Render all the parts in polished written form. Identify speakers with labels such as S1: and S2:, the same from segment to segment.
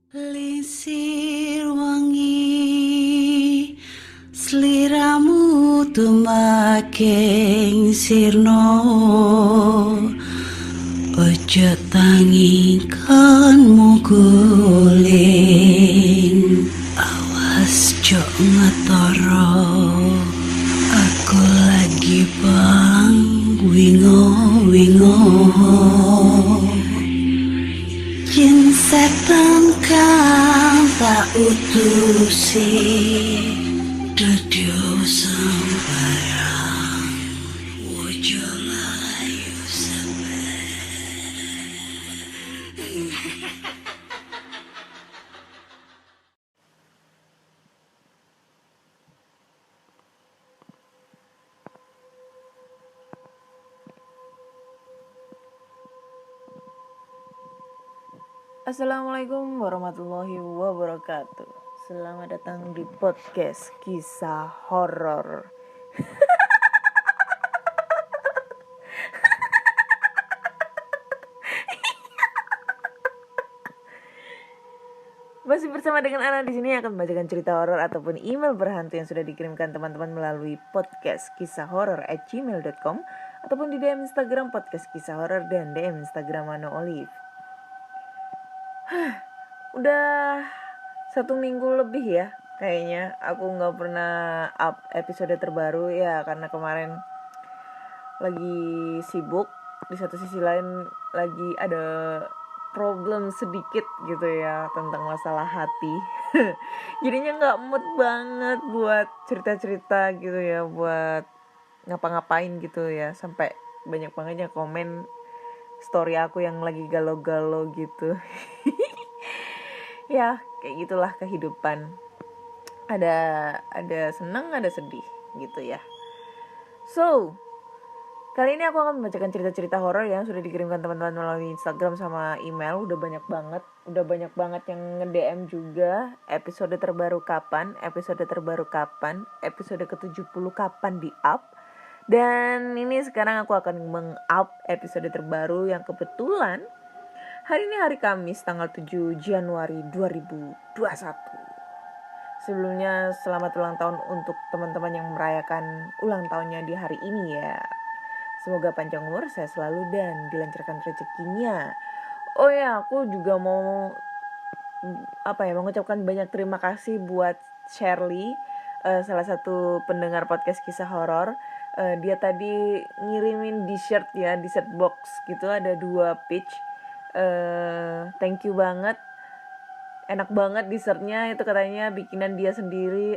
S1: Lisir wangi sliramu tumaking sirno ojo tangi kanmu guling awas jo ngetoro aku lagi bang wingo Yen setan kang tak utusi Dadyo sembarang Wojo layu
S2: Assalamualaikum warahmatullahi wabarakatuh. Selamat datang di podcast kisah horor. Masih bersama dengan Ana di sini akan membacakan cerita horor ataupun email berhantu yang sudah dikirimkan teman-teman melalui podcast kisah horor@gmail.com ataupun di DM Instagram podcast kisah horor dan DM Instagram Ano Olive. Udah 1 minggu lebih ya kayaknya aku nggak pernah up episode terbaru ya karena kemarin lagi sibuk, di satu sisi lain lagi ada problem sedikit gitu ya tentang masalah hati. Jadinya nggak mood banget buat cerita-cerita gitu ya, buat ngapa-ngapain gitu ya, sampai banyak banget yang komen story aku yang lagi galau-galau gitu. Ya kayak gitulah kehidupan, ada senang ada sedih gitu ya. So kali ini aku akan membacakan cerita-cerita horor yang sudah dikirimkan teman-teman melalui Instagram sama email. Udah banyak banget yang nge-DM juga. Episode terbaru kapan, episode ke-70 kapan di-up. Dan ini sekarang aku akan meng-up episode terbaru yang kebetulan hari ini hari Kamis tanggal 7 Januari 2021. Sebelumnya selamat ulang tahun untuk teman-teman yang merayakan ulang tahunnya di hari ini ya. Semoga panjang umur, sehat selalu dan dilancarkan rezekinya. Oh ya, aku juga mau mengucapkan banyak terima kasih buat Shirley, salah satu pendengar podcast kisah horor. Dia tadi ngirimin t-shirt ya, t-shirt box gitu, ada 2 pitch. Thank you banget. Enak banget t-shirtnya, itu katanya bikinan dia sendiri.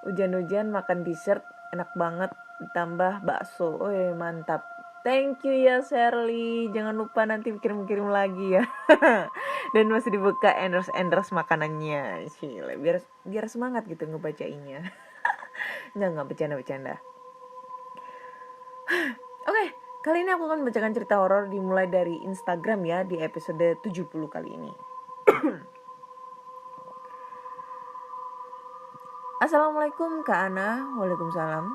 S2: Hujan-hujan makan t-shirt enak banget, ditambah bakso. Mantap. Thank you ya Shirley. Jangan lupa nanti kirim-kirim lagi ya. Dan masih dibuka endorse makanannya. Cile, biar semangat gitu ngebacainnya. Enggak bercanda. Oke, kali ini aku akan membacakan cerita horor dimulai dari Instagram ya di episode 70 kali ini. Assalamualaikum Kak Ana. Waalaikumsalam.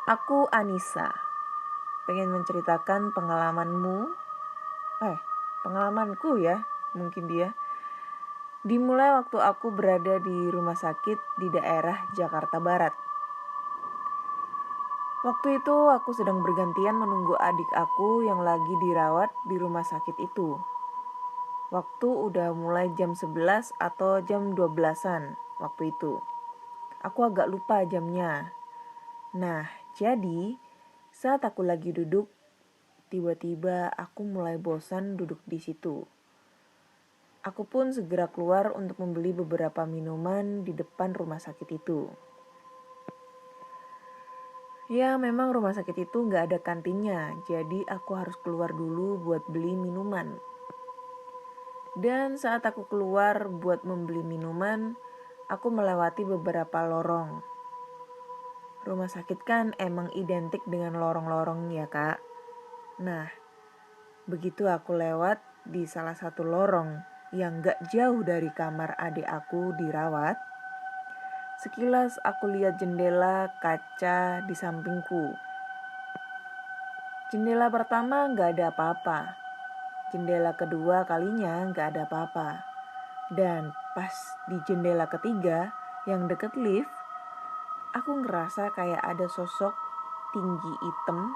S2: Aku Anissa. Pengen menceritakan pengalamanku ya, mungkin dia. Dimulai waktu aku berada di rumah sakit di daerah Jakarta Barat. Waktu itu aku sedang bergantian menunggu adik aku yang lagi dirawat di rumah sakit itu. Waktu udah mulai jam 11 atau jam 12-an waktu itu. Aku agak lupa jamnya. Nah, jadi saat aku lagi duduk, tiba-tiba aku mulai bosan duduk di situ. Aku pun segera keluar untuk membeli beberapa minuman di depan rumah sakit itu. Ya, memang rumah sakit itu gak ada kantinnya, jadi aku harus keluar dulu buat beli minuman. Dan saat aku keluar buat membeli minuman, aku melewati beberapa lorong. Rumah sakit kan emang identik dengan lorong-lorong ya kak. Nah, begitu aku lewat di salah satu lorong yang gak jauh dari kamar adik aku dirawat, sekilas aku lihat jendela kaca di sampingku. Jendela pertama gak ada apa-apa. Jendela kedua kalinya gak ada apa-apa. Dan pas di jendela ketiga yang deket lift, aku ngerasa kayak ada sosok tinggi hitam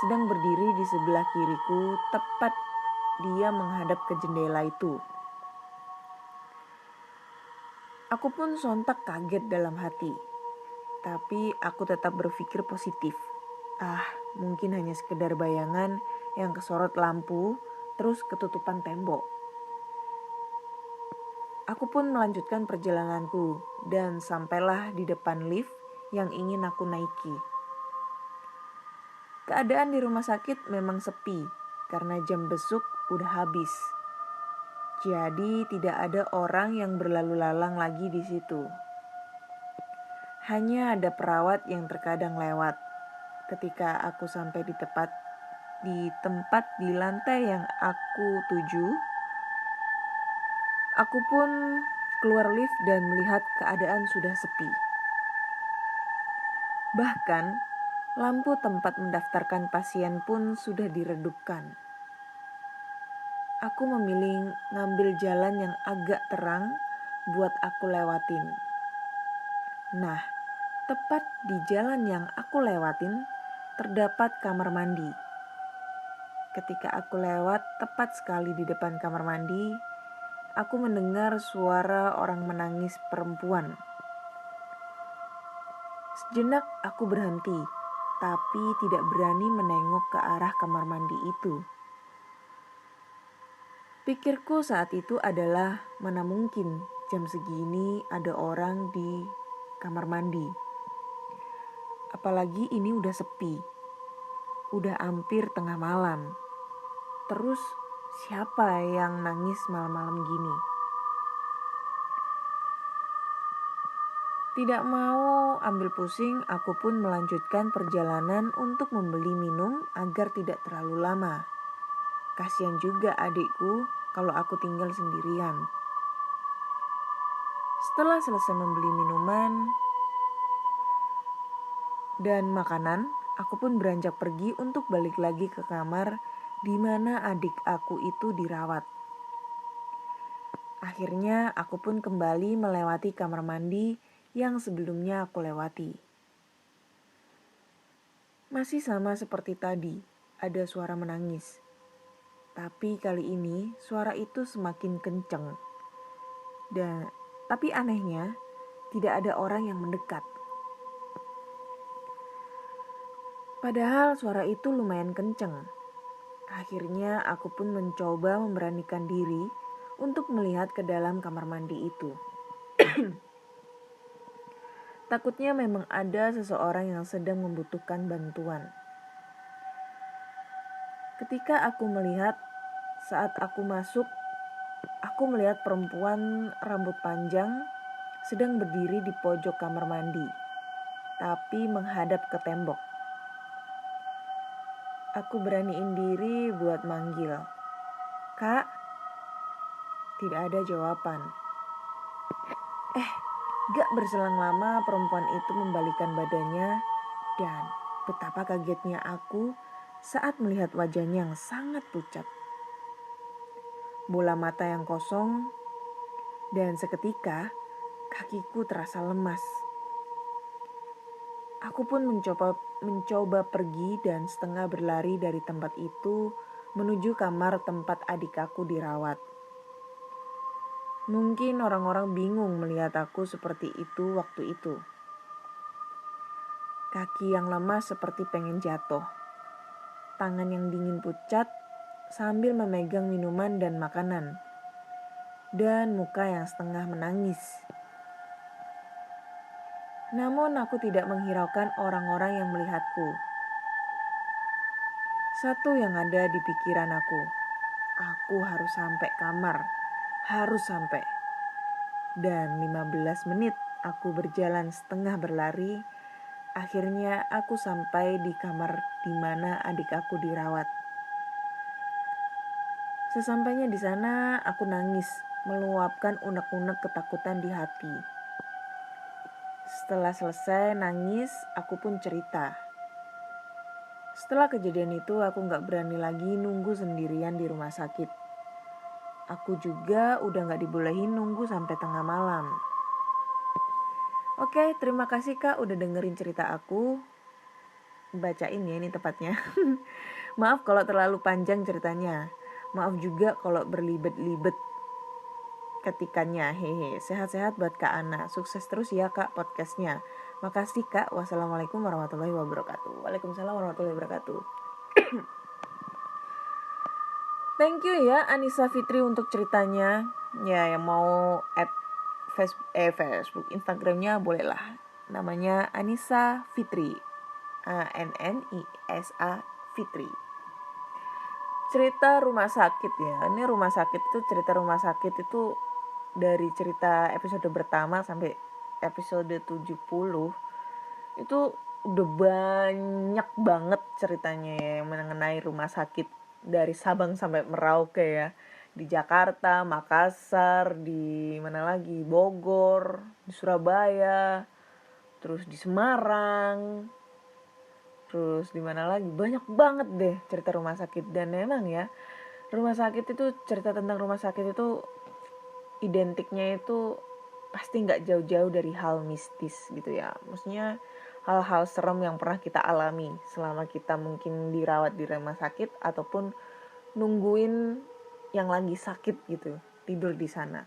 S2: sedang berdiri di sebelah kiriku, tepat dia menghadap ke jendela itu. Aku pun sontak kaget dalam hati, tapi aku tetap berpikir positif. Mungkin hanya sekedar bayangan yang kesorot lampu, terus ketutupan tembok. Aku pun melanjutkan perjalananku dan sampailah di depan lift yang ingin aku naiki. Keadaan di rumah sakit memang sepi karena jam besuk udah habis. Jadi tidak ada orang yang berlalu lalang lagi di situ. Hanya ada perawat yang terkadang lewat. Ketika aku sampai di tempat di lantai yang aku tuju, aku pun keluar lift dan melihat keadaan sudah sepi. Bahkan, lampu tempat mendaftarkan pasien pun sudah diredupkan. Aku memilih ngambil jalan yang agak terang buat aku lewatin. Nah, tepat di jalan yang aku lewatin, terdapat kamar mandi. Ketika aku lewat tepat sekali di depan kamar mandi, aku mendengar suara orang menangis perempuan. Sejenak aku berhenti, tapi tidak berani menengok ke arah kamar mandi itu. Pikirku saat itu adalah mana mungkin jam segini ada orang di kamar mandi. Apalagi ini udah sepi, udah hampir tengah malam. Terus siapa yang nangis malam-malam gini? Tidak mau ambil pusing, aku pun melanjutkan perjalanan untuk membeli minum agar tidak terlalu lama. Kasihan juga adikku kalau aku tinggal sendirian. Setelah selesai membeli minuman dan makanan, aku pun beranjak pergi untuk balik lagi ke kamar di mana adik aku itu dirawat. Akhirnya aku pun kembali melewati kamar mandi yang sebelumnya aku lewati. Masih sama seperti tadi, ada suara menangis. Tapi kali ini suara itu semakin kencang. Tapi anehnya, tidak ada orang yang mendekat. Padahal suara itu lumayan kencang. Akhirnya aku pun mencoba memberanikan diri untuk melihat ke dalam kamar mandi itu. Takutnya memang ada seseorang yang sedang membutuhkan bantuan. Ketika aku melihat, saat aku masuk, aku melihat perempuan rambut panjang sedang berdiri di pojok kamar mandi, tapi menghadap ke tembok. Aku beraniin diri buat manggil, "Kak?" Tidak ada jawaban. Gak berselang lama perempuan itu membalikkan badannya dan betapa kagetnya aku saat melihat wajahnya yang sangat pucat. Bola mata yang kosong dan seketika kakiku terasa lemas. Aku pun mencoba pergi dan setengah berlari dari tempat itu menuju kamar tempat adik aku dirawat. Mungkin orang-orang bingung melihat aku seperti itu waktu itu. Kaki yang lemas seperti pengen jatuh. Tangan yang dingin pucat sambil memegang minuman dan makanan. Dan muka yang setengah menangis. Namun aku tidak menghiraukan orang-orang yang melihatku. Satu yang ada di pikiran aku harus sampai kamar. Harus sampai. Dan 15 menit aku berjalan setengah berlari. Akhirnya aku sampai di kamar di mana adik aku dirawat. Sesampainya di sana aku nangis, meluapkan unek-unek ketakutan di hati. Setelah selesai nangis, aku pun cerita. Setelah kejadian itu aku gak berani lagi nunggu sendirian di rumah sakit. Aku juga udah gak dibolehin nunggu sampai tengah malam. Oke, terima kasih Kak udah dengerin cerita aku. Bacain ya ini tepatnya. Maaf kalau terlalu panjang ceritanya. Maaf juga kalau berlibet-libet ketikannya. Hehe. Sehat-sehat buat Kak Ana. Sukses terus ya Kak podcastnya. Makasih Kak. Wassalamualaikum warahmatullahi wabarakatuh. Waalaikumsalam warahmatullahi wabarakatuh. Thank you ya Anissa Fitri untuk ceritanya. Ya yang mau add Facebook, Instagramnya bolehlah. Namanya Anissa Fitri. ANNISA Fitri. Cerita rumah sakit ya. Ini rumah sakit itu, cerita rumah sakit itu dari cerita episode pertama sampai episode 70 itu udah banyak banget ceritanya ya yang mengenai rumah sakit dari Sabang sampai Merauke ya. Di Jakarta, Makassar, di mana lagi? Bogor, di Surabaya, terus di Semarang. Terus di mana lagi? Banyak banget deh cerita rumah sakit. Dan memang ya, rumah sakit itu, cerita tentang rumah sakit itu identiknya itu pasti nggak jauh-jauh dari hal mistis gitu ya. Maksudnya hal-hal serem yang pernah kita alami selama kita mungkin dirawat di rumah sakit ataupun nungguin yang lagi sakit gitu, tidur di sana.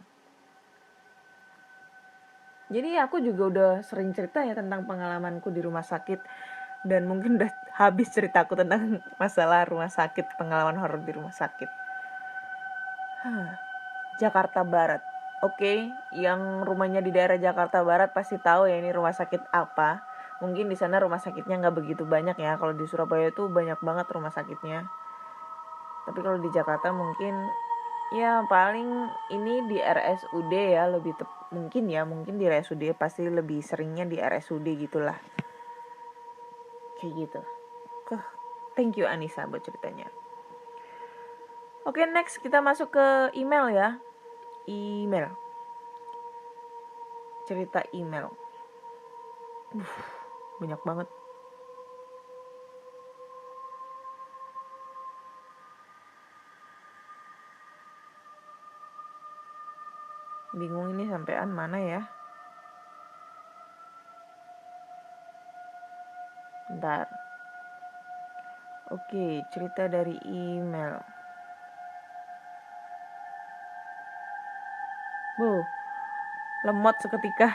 S2: Jadi aku juga udah sering cerita ya tentang pengalamanku di rumah sakit. Dan mungkin udah habis ceritaku tentang masalah rumah sakit, pengalaman horor di rumah sakit. Jakarta Barat. Oke, yang rumahnya di daerah Jakarta Barat pasti tahu ya ini rumah sakit apa. Mungkin di sana rumah sakitnya nggak begitu banyak ya. Kalau di Surabaya itu banyak banget rumah sakitnya. Tapi kalau di Jakarta mungkin ya paling ini di RSUD ya, mungkin di RSUD, pasti lebih seringnya di RSUD gitulah. Kayak gitu. Thank you Anissa buat ceritanya. Oke, next kita masuk ke email ya. Email. Cerita email. Banyak banget. Bingung ini sampean mana ya. Bentar. Oke, cerita dari email. Lemot seketika.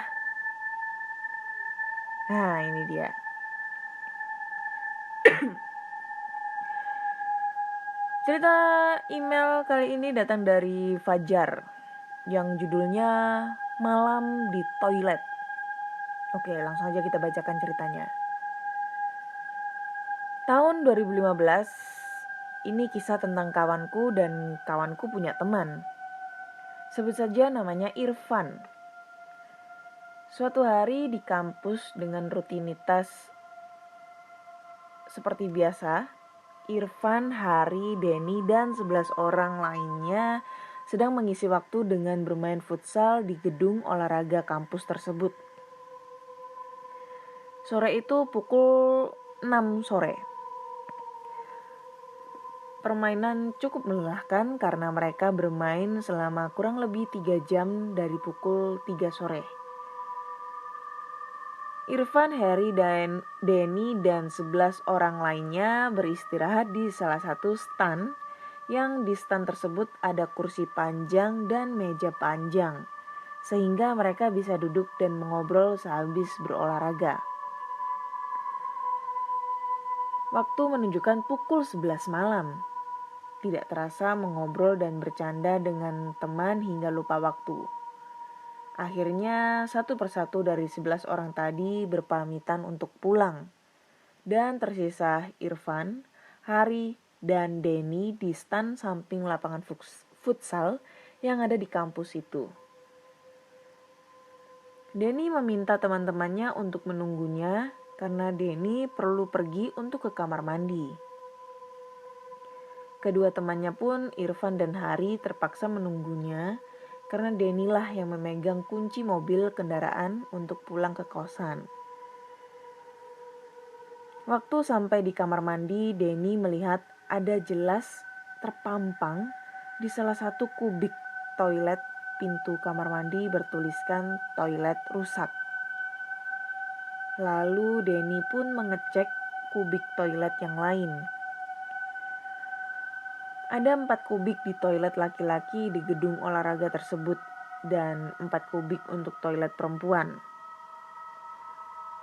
S2: Nah, ini dia. Cerita email kali ini datang dari Fajar yang judulnya Malam di Toilet. Oke, langsung aja kita bacakan ceritanya. Tahun 2015, ini kisah tentang kawanku dan kawanku punya teman. Sebut saja namanya Irfan. Suatu hari di kampus dengan rutinitas seperti biasa, Irfan, Hari, Denny, dan 11 orang lainnya sedang mengisi waktu dengan bermain futsal di gedung olahraga kampus tersebut. Sore itu pukul 6 sore. Permainan cukup melelahkan karena mereka bermain selama kurang lebih 3 jam dari pukul 3 sore. Irfan, Harry, dan Denny dan 11 orang lainnya beristirahat di salah satu stan yang di stan tersebut ada kursi panjang dan meja panjang sehingga mereka bisa duduk dan mengobrol sehabis berolahraga. Waktu menunjukkan pukul 11 malam. Tidak terasa mengobrol dan bercanda dengan teman hingga lupa waktu. Akhirnya satu persatu dari 11 orang tadi berpamitan untuk pulang. Dan tersisa Irfan, Hari, dan Denny di stan samping lapangan futsal yang ada di kampus itu. Denny meminta teman-temannya untuk menunggunya karena Denny perlu pergi untuk ke kamar mandi. Kedua temannya pun, Irfan dan Hari, terpaksa menunggunya karena Denny lah yang memegang kunci mobil kendaraan untuk pulang ke kosan. Waktu sampai di kamar mandi, Denny melihat ada jelas terpampang Di salah satu kubik toilet pintu kamar mandi bertuliskan toilet rusak. Lalu Denny pun mengecek kubik toilet yang lain. Ada 4 kubik di toilet laki-laki di gedung olahraga tersebut dan 4 kubik untuk toilet perempuan.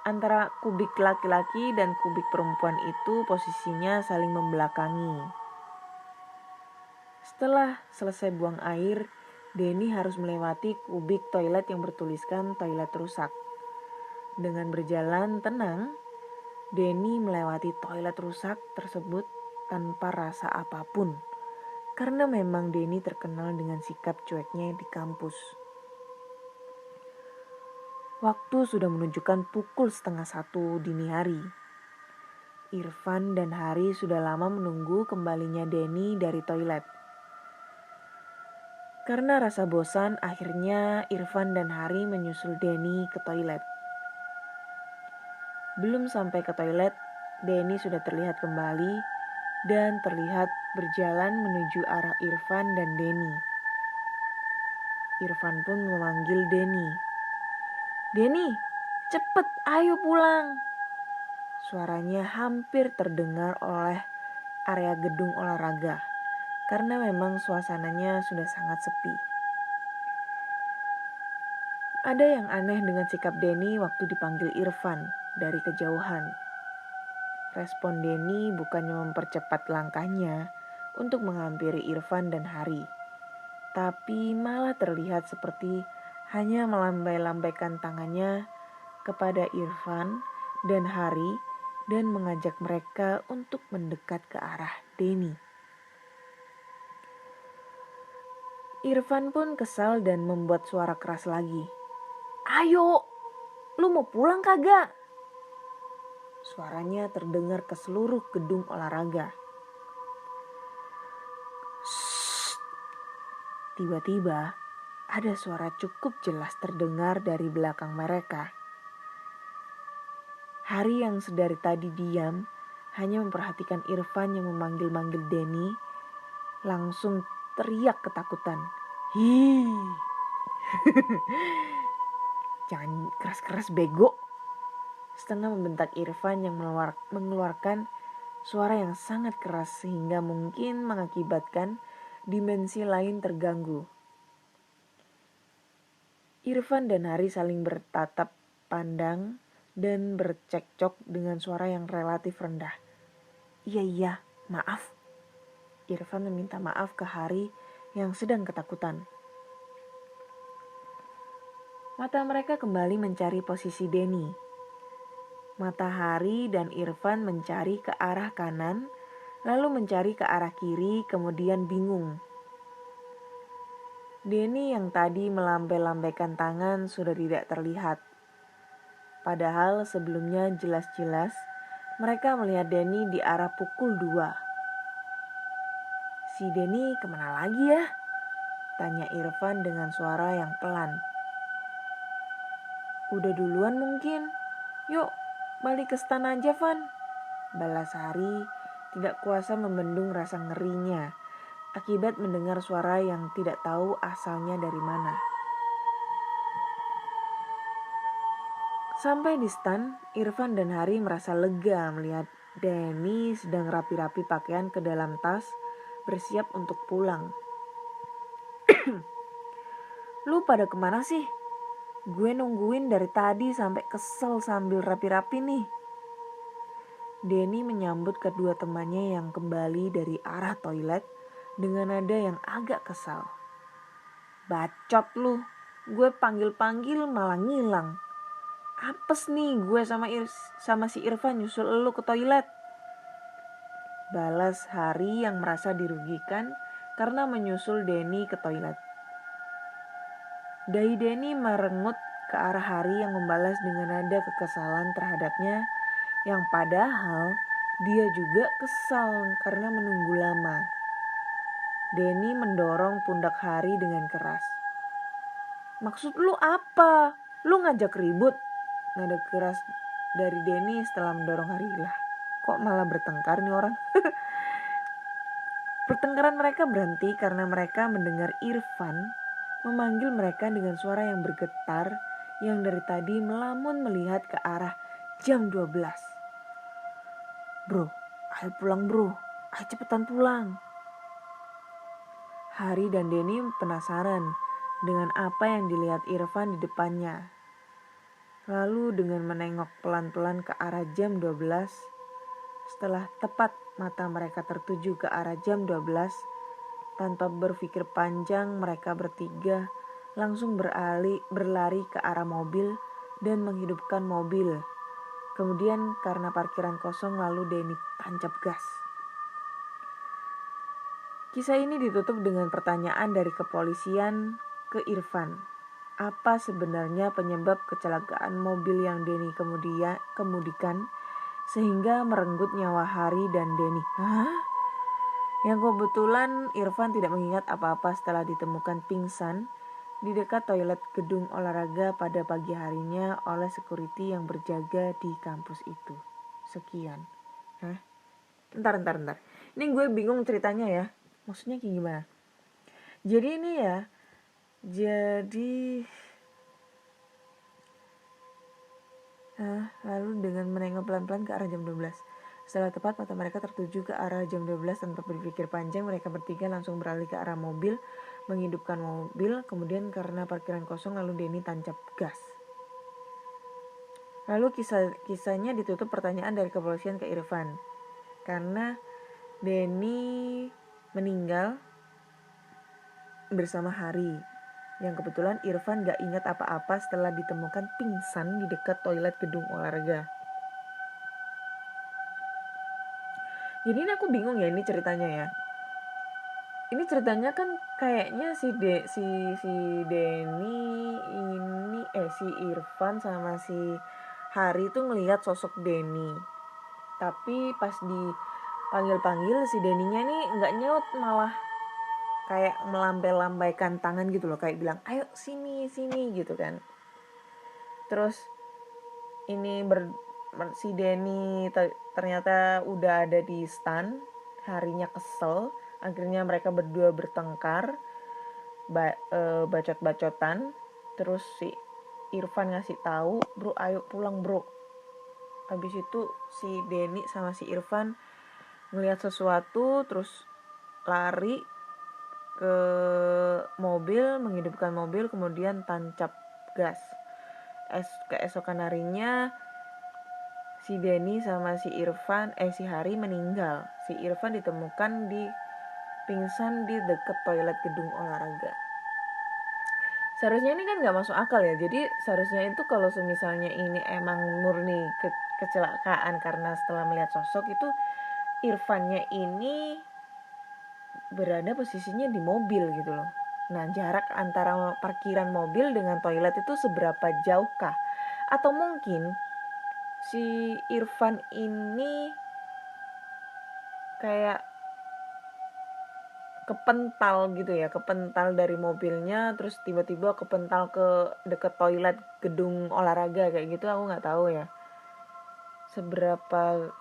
S2: Antara kubik laki-laki dan kubik perempuan itu posisinya saling membelakangi. Setelah selesai buang air, Denny harus melewati kubik toilet yang bertuliskan toilet rusak. Dengan berjalan tenang, Denny melewati toilet rusak tersebut tanpa rasa apapun. Karena memang Denny terkenal dengan sikap cueknya di kampus. Waktu sudah menunjukkan pukul 12:30 dini hari. Irfan dan Hari sudah lama menunggu kembalinya Denny dari toilet. Karena rasa bosan, akhirnya Irfan dan Hari menyusul Denny ke toilet. Belum sampai ke toilet, Denny sudah terlihat kembali dan terlihat berjalan menuju arah Irfan dan Denny. Irfan pun memanggil Denny. "Denny, cepet, ayo pulang." Suaranya hampir terdengar oleh area gedung olahraga, karena memang suasananya sudah sangat sepi. Ada yang aneh dengan sikap Denny waktu dipanggil Irfan dari kejauhan. Respon Denny bukannya mempercepat langkahnya untuk menghampiri Irfan dan Hari, tapi malah terlihat seperti hanya melambai-lambaikan tangannya kepada Irfan dan Hari dan mengajak mereka untuk mendekat ke arah Denny. Irfan pun kesal dan membuat suara keras lagi. "Ayo, lu mau pulang kagak?" Suaranya terdengar ke seluruh gedung olahraga. Shh. Tiba-tiba ada suara cukup jelas terdengar dari belakang mereka. Hari yang sedari tadi diam hanya memperhatikan Irfan yang memanggil-manggil Denny, langsung teriak ketakutan. "Hi, jangan keras-keras bego." Setengah membentak Irfan yang mengeluarkan suara yang sangat keras sehingga mungkin mengakibatkan dimensi lain terganggu. Irfan dan Hari saling bertatap pandang dan bercekcok dengan suara yang relatif rendah. Iya, maaf." Irfan meminta maaf ke Hari yang sedang ketakutan. Mata mereka kembali mencari posisi Denny. Mata Hari dan Irfan mencari ke arah kanan, lalu mencari ke arah kiri, kemudian bingung. Denny yang tadi melambai-lambaikan tangan sudah tidak terlihat. Padahal sebelumnya jelas-jelas mereka melihat Denny di arah pukul 2. "Si Denny kemana lagi ya?" tanya Irfan dengan suara yang pelan. "Udah duluan mungkin. Yuk, balik ke stan aja, Van," balas Hari, tidak kuasa membendung rasa ngerinya akibat mendengar suara yang tidak tahu asalnya dari mana. Sampai di stan, Irfan dan Hari merasa lega melihat Denny sedang rapi-rapi pakaian ke dalam tas, bersiap untuk pulang. "Lu pada kemana sih? Gue nungguin dari tadi sampai kesel sambil rapi-rapi nih." Denny menyambut kedua temannya yang kembali dari arah toilet dengan nada yang agak kesal. "Bacot lu, gue panggil-panggil malah ngilang. Apes nih gue sama si Irfan nyusul lu ke toilet," balas Hari yang merasa dirugikan karena menyusul Denny ke toilet. Dahi Denny merengut ke arah Hari yang membalas dengan nada kekesalan terhadapnya, yang padahal dia juga kesal karena menunggu lama. Denny mendorong pundak Hari dengan keras. "Maksud lu apa? Lu ngajak ribut?" Nada keras dari Denny setelah mendorong Hari. "Lah, kok malah bertengkar nih orang?" Pertengkaran mereka berhenti karena mereka mendengar Irfan memanggil mereka dengan suara yang bergetar yang dari tadi melamun melihat ke arah jam 12. Bro, ayo pulang bro, ayo cepetan pulang. Hari dan Denny penasaran dengan apa yang dilihat Irfan di depannya. Lalu dengan menengok pelan-pelan ke arah jam 12, setelah tepat mata mereka tertuju ke arah jam 12, tanpa berpikir panjang mereka bertiga langsung berlari ke arah mobil dan menghidupkan mobil. Kemudian karena parkiran kosong lalu Denny tancap gas. Kisah ini ditutup dengan pertanyaan dari kepolisian ke Irfan. Apa sebenarnya penyebab kecelakaan mobil yang Denny kemudikan sehingga merenggut nyawa Hari dan Denny? Hah? Yang kebetulan Irfan tidak mengingat apa-apa setelah ditemukan pingsan di dekat toilet gedung olahraga pada pagi harinya oleh security yang berjaga di kampus itu. Sekian. Hah? Bentar. Ini gue bingung ceritanya ya. Maksudnya kayak gimana? Jadi ini ya. Lalu dengan menengok pelan-pelan ke arah jam 12. Setelah tepat mata mereka tertuju ke arah jam 12 tanpa berpikir panjang, mereka bertiga langsung beralih ke arah mobil, menghidupkan mobil, kemudian karena parkiran kosong lalu Denny tancap gas. Lalu kisahnya ditutup pertanyaan dari kepolisian ke Irfan. Karena Denny meninggal bersama Hari. Yang kebetulan Irfan gak ingat apa-apa setelah ditemukan pingsan di dekat toilet gedung olahraga. Jadi ini aku bingung ya ini ceritanya ya. Ini ceritanya kan kayaknya si Denny ini si Irfan sama si Hari itu ngelihat sosok Denny. Tapi pas dipanggil si Denny-nya nih nggak nyaut, malah kayak melambai-lambaikan tangan gitu loh, kayak bilang ayo sini gitu kan. Terus ini si Denny ternyata udah ada di stand. Harinya kesel, akhirnya mereka berdua bertengkar, bacot-bacotan. Terus si Irfan ngasih tahu, bro ayo pulang bro. Habis itu si Denny sama si Irfan ngelihat sesuatu terus lari ke mobil, menghidupkan mobil, kemudian tancap gas. Keesokan harinya si Denny sama si Hari meninggal. Si Irfan ditemukan pingsan di dekat toilet gedung olahraga. Seharusnya ini kan gak masuk akal ya. Jadi seharusnya itu kalau misalnya ini emang murni kecelakaan karena setelah melihat sosok itu, Irfannya ini berada posisinya di mobil gitu loh. Nah, jarak antara parkiran mobil dengan toilet itu seberapa jauhkah? Atau mungkin si Irfan ini kayak kepental gitu ya, kepental dari mobilnya terus tiba-tiba kepental ke deket toilet gedung olahraga kayak gitu. Aku nggak tahu ya seberapa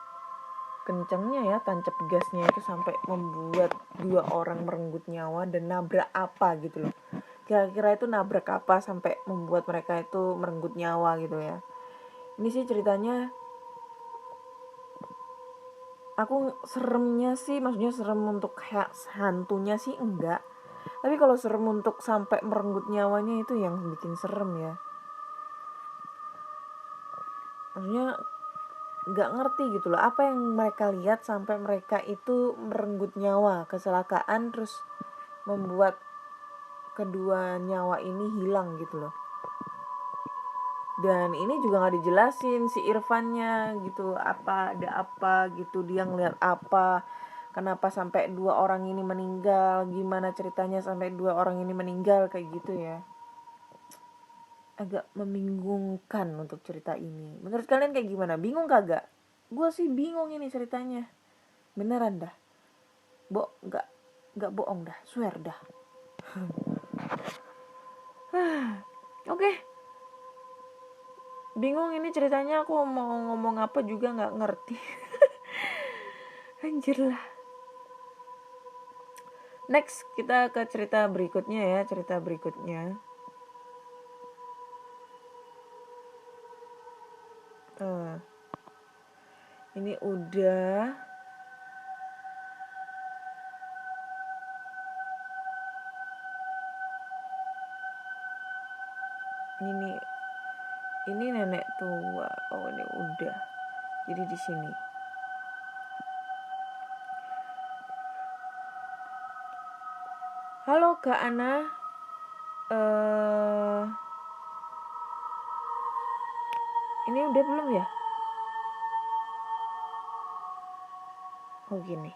S2: kencengnya ya tancap gasnya itu sampai membuat dua orang merenggut nyawa dan nabrak apa gitu loh. Kira-kira itu nabrak apa sampai membuat mereka itu merenggut nyawa gitu ya. Ini sih ceritanya, aku seremnya sih, maksudnya serem untuk hantunya sih enggak, tapi kalau serem untuk sampai merenggut nyawanya itu yang bikin serem ya. Maksudnya nggak ngerti gitu loh apa yang mereka lihat sampai mereka itu merenggut nyawa, kecelakaan terus membuat kedua nyawa ini hilang gitu loh. Dan ini juga nggak dijelasin si Irfannya gitu, ada apa gitu, dia ngeliat apa, kenapa sampai dua orang ini meninggal, gimana ceritanya sampai dua orang ini meninggal kayak gitu ya. Agak membingungkan untuk cerita ini. Menurut kalian kayak gimana? Bingung kagak? Gue sih bingung ini ceritanya. Beneran dah. Nggak bohong dah, swear dah. Oke. Bingung ini ceritanya, aku mau ngomong apa juga nggak ngerti. Anjir lah. Next kita ke cerita berikutnya ya, cerita berikutnya. Ini udah ini nenek tua. Oh, ini udah. Jadi di sini. Halo Kak Ana. Ini udah belum ya? Oh gini.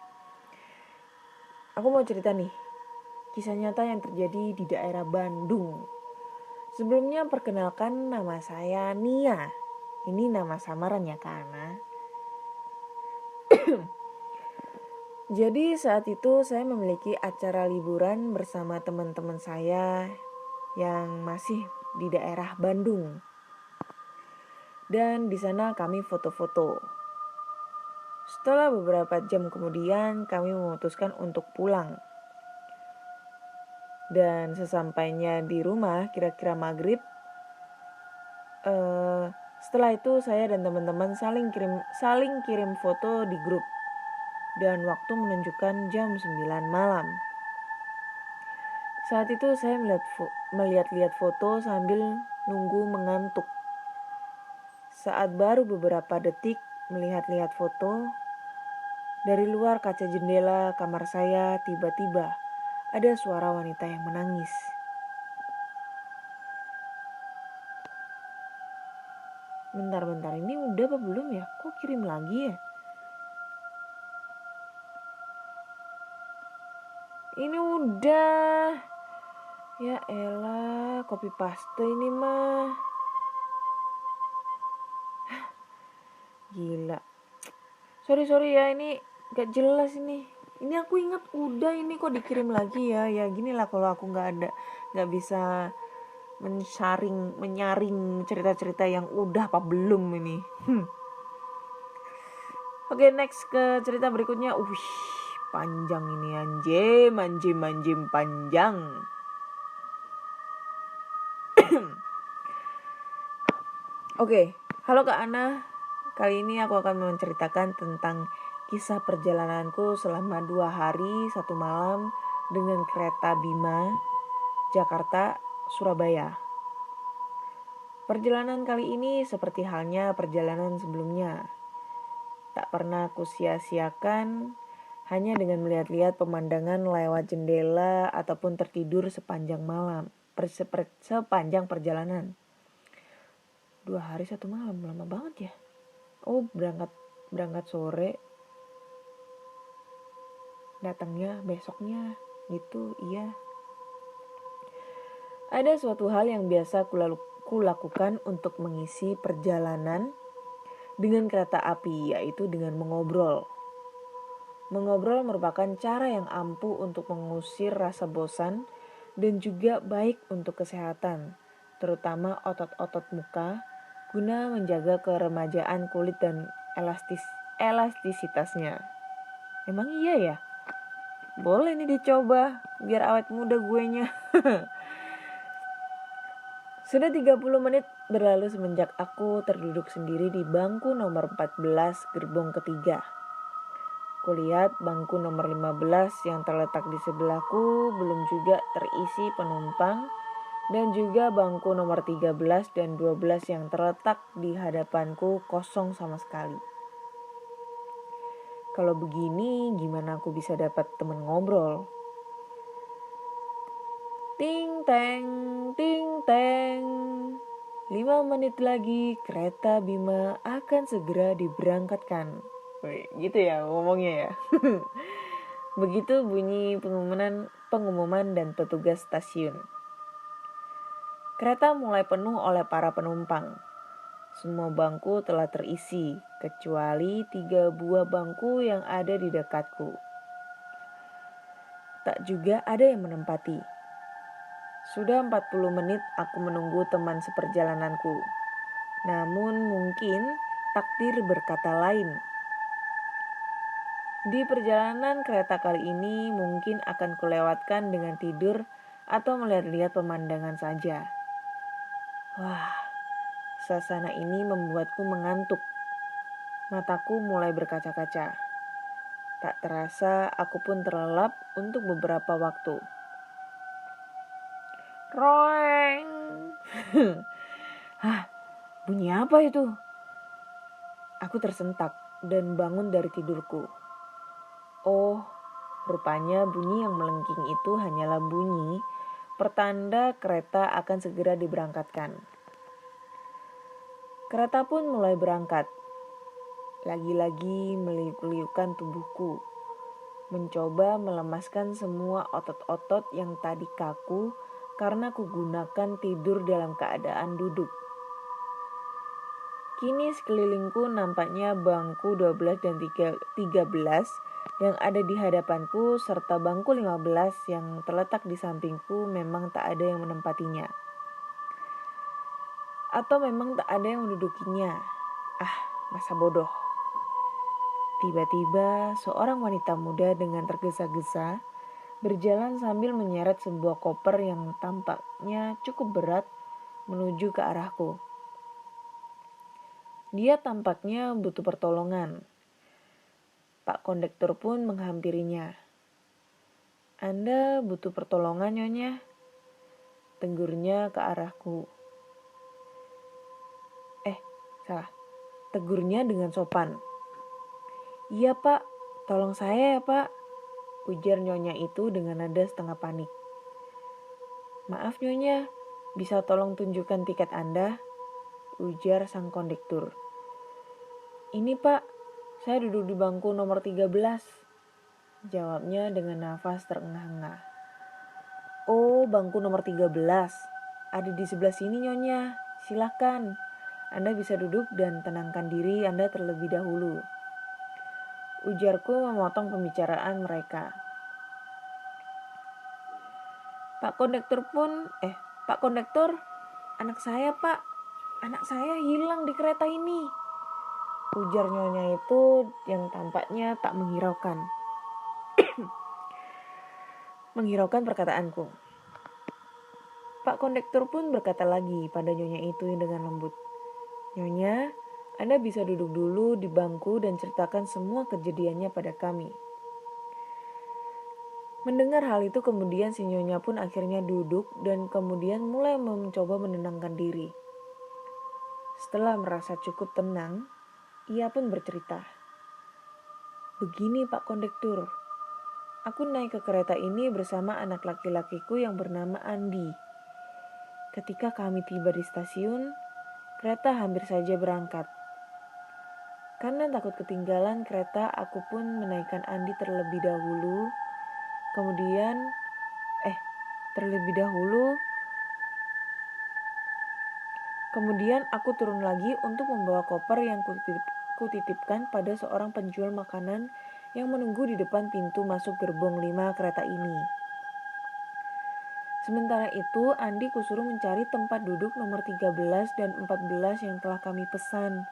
S2: Aku mau cerita nih. Kisah nyata yang terjadi di daerah Bandung. Sebelumnya perkenalkan, nama saya Nia. Ini nama samaran ya Kak Ana. Jadi saat itu saya memiliki acara liburan bersama teman-teman saya yang masih di daerah Bandung. Dan di sana kami foto-foto. Setelah beberapa jam kemudian kami memutuskan untuk pulang. Dan sesampainya di rumah kira-kira maghrib, setelah itu saya dan teman-teman saling kirim foto di grup. Dan waktu menunjukkan jam 9 malam. Saat itu saya melihat foto sambil nunggu mengantuk. Saat baru beberapa detik melihat-lihat foto, dari luar kaca jendela kamar saya tiba-tiba ada suara wanita yang menangis. Bentar, ini udah apa belum ya? Kok kirim lagi ya? Ini udah. Ya elah, copy paste ini mah. Gila. Sorry ya, ini gak jelas ini. Ini aku ingat udah, ini kok dikirim lagi ya. Ya gini lah kalau aku gak bisa menyaring cerita-cerita yang udah apa belum ini. Oke, next ke cerita berikutnya. Panjang ini anjim panjang. Oke, halo Kak Ana. Kali ini aku akan menceritakan tentang kisah perjalananku selama 2 hari 1 malam dengan kereta Bima, Jakarta, Surabaya. Perjalanan kali ini seperti halnya perjalanan sebelumnya. Tak pernah aku sia-siakan hanya dengan melihat-lihat pemandangan lewat jendela ataupun tertidur sepanjang malam, sepanjang perjalanan. 2 hari 1 malam, lama banget ya. Oh, berangkat sore, datangnya besoknya gitu, iya. Ada suatu hal yang biasa kulakukan untuk mengisi perjalanan dengan kereta api, yaitu dengan mengobrol. Mengobrol merupakan cara yang ampuh untuk mengusir rasa bosan dan juga baik untuk kesehatan, terutama otot-otot muka, guna menjaga keremajaan kulit dan elastisitasnya. Emang iya ya? Boleh nih dicoba, biar awet muda guenya. Sudah 30 menit berlalu semenjak aku terduduk sendiri di bangku nomor 14 gerbong ketiga. Kulihat bangku nomor 15 yang terletak di sebelahku belum juga terisi penumpang, dan juga bangku nomor 13 dan 12 yang terletak di hadapanku kosong sama sekali. Kalau begini gimana aku bisa dapat teman ngobrol? Ting teng. 5 menit lagi kereta Bima akan segera diberangkatkan. Wih, gitu ya ngomongnya ya. Begitu bunyi pengumuman dan petugas stasiun. Kereta mulai penuh oleh para penumpang. Semua bangku telah terisi, kecuali 3 buah bangku yang ada di dekatku. Tak juga ada yang menempati. Sudah 40 menit aku menunggu teman seperjalananku. Namun mungkin takdir berkata lain. Di perjalanan kereta kali ini mungkin akan kulewatkan dengan tidur atau melihat-lihat pemandangan saja. Wah, suasana ini membuatku mengantuk. Mataku mulai berkaca-kaca. Tak terasa aku pun terlelap untuk beberapa waktu. Roeng. Hah, bunyi apa itu? Aku tersentak dan bangun dari tidurku. Oh, rupanya bunyi yang melengking itu hanyalah bunyi pertanda kereta akan segera diberangkatkan. Kereta pun mulai berangkat. Lagi-lagi meliuk-liukkan tubuhku, mencoba melemaskan semua otot-otot yang tadi kaku karena kugunakan tidur dalam keadaan duduk. Kini sekelilingku nampaknya bangku 12 dan 13 yang ada di hadapanku serta bangku 15 yang terletak di sampingku memang tak ada yang menempatinya. Atau memang tak ada yang mendudukinya. Ah, masa bodoh. Tiba-tiba seorang wanita muda dengan tergesa-gesa berjalan sambil menyeret sebuah koper yang tampaknya cukup berat menuju ke arahku. Dia tampaknya butuh pertolongan. Pak kondektur pun menghampirinya. "Anda butuh pertolongan, Nyonya?" Tegurnya ke arahku. Salah. Tegurnya dengan sopan. "Iya, Pak. Tolong saya ya, Pak," ujar Nyonya itu dengan nada setengah panik. "Maaf, Nyonya. Bisa tolong tunjukkan tiket Anda?" ujar sang kondektur. "Ini, Pak. Saya duduk di bangku nomor 13. Jawabnya dengan nafas terengah-engah. "Oh, bangku nomor 13. Ada di sebelah sini, Nyonya. Silakan. Anda bisa duduk dan tenangkan diri Anda terlebih dahulu," ujarku memotong pembicaraan mereka. Pak kondektur, anak saya, Pak. Anak saya hilang di kereta ini," ujar Nyonya itu yang tampaknya tak menghiraukan perkataanku. Pak kondektur pun berkata lagi pada Nyonya itu dengan lembut, "Nyonya, Anda bisa duduk dulu di bangku dan ceritakan semua kejadiannya pada kami." Mendengar hal itu kemudian si Nyonya pun akhirnya duduk dan kemudian mulai mencoba menenangkan diri. Setelah merasa cukup tenang, ia pun bercerita. "Begini Pak kondektur, aku naik ke kereta ini bersama anak laki-lakiku yang bernama Andi. Ketika kami tiba di stasiun, kereta hampir saja berangkat. Karena takut ketinggalan kereta, aku pun menaikkan Andi terlebih dahulu. Kemudian aku turun lagi untuk membawa koper yang kutitipkan pada seorang penjual makanan yang menunggu di depan pintu masuk gerbong 5 kereta ini. Sementara itu, Andi kusuruh mencari tempat duduk nomor 13 dan 14 yang telah kami pesan.